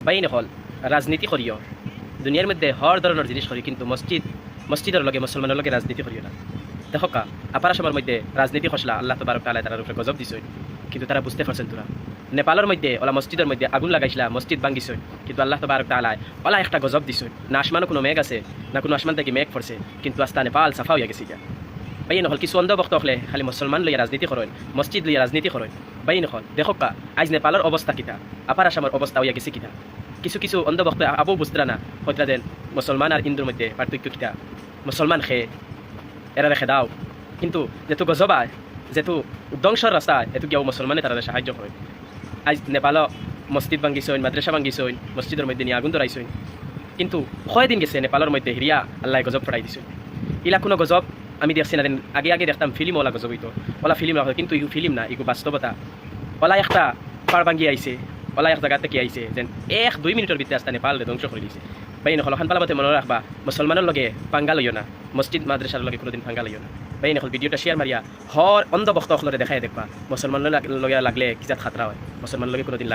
বাইন হল রাজনীতি করিও দুনিয়ার মধ্যে হর ধরনের জিনিস করি কিন্তু মসজিদের লগে মুসলমানের লগে রাজনীতি করিও না। দেখো কা আপারা সময়ের মধ্যে রাজনীতি খসলা আল্লাহ তবারক তাআলা তার উপরে গজব দিছই, কিন্তু তারা বুঝতে পারছেন তোরা। নেপালের মধ্যে ওলা মসজিদের মধ্যে আগুন লাগাইছিলা, মসজিদ ভাঙ্গিছই, কিন্তু আল্লাহ তবারক তাআলা ওলা একটা গজব দিছই। না আসমানও কোনো মেঘ আছে, না কোনো আসমান থেকে মেঘ পড়ছে, কিন্তু আস্তা নেপাল সাফা হয়ে গেছে। বাইন হল কিছু অন্ধ বক্ত হলে খালি মুসলমান লইয়া রাজনীতি করেন, মসজিদ লইয়া রাজনীতি করেন। বাইন হল দেখো কা আজ নেপালের অবস্থা কিতা, আপার আসামের অবস্থা হইয়া গেছে কিতা। কিছু কিছু অন্ধ বক্ত আবু বুঝতরা না হইতরা দেন মুসলমান আর হিন্দুর মধ্যে পার্থক্য কিতা। মুসলমান খেয়ে এরা রেখে দাও, কিন্তু যেহেতু গজবা যেহেতু ধ্বংসর রাস্তা এত গিয়েও মুসলমানে তারা সাহায্য করে। আজ নেপালও মসজিদ ভাঙ্গিছইন, মাদ্রাসা ভাঙ্গিছইন, মসজিদের মধ্যে নিয়ে আগুন ধরাইছইন, কিন্তু কয়দিন গেছে নেপালের মধ্যে হিরিয়া আল্লাহ গজব ফটাই দিছইন। ইলা কোনো গজব আমি দেখছি না। আগে আগে দেখতাম ফিল্ম ওলা গজব হইতো, ওলা ফিল্ম রাখো, কিন্তু ইউ ফিল্ম না, ইগু বাস্তবতা। ওলা একটা পার ভাঙ্গি আইছে, ওলা এক জায়গা থেকে আইছে যেন 1-2 মিনিটের ভিতরে আস্তা নেপাল ধ্বংস করে দিছে। বাই নকল খান পালাবাতে মনে রাখবা মুসলমানের লগে পাঙ্গা লইও না, মসজিদ মাদ্রাসার লগে কোনোদিন পাঙ্গা লইও না। বাই নকল ভিডিওটা শেয়ার মারিয়া হর অন্ধ বক্ত অখলরে দেখাই দেখবা মুসলমানের লগে লাগলে কিজাত খাতরা হয়, মুসলমানের লগে কোনোদিন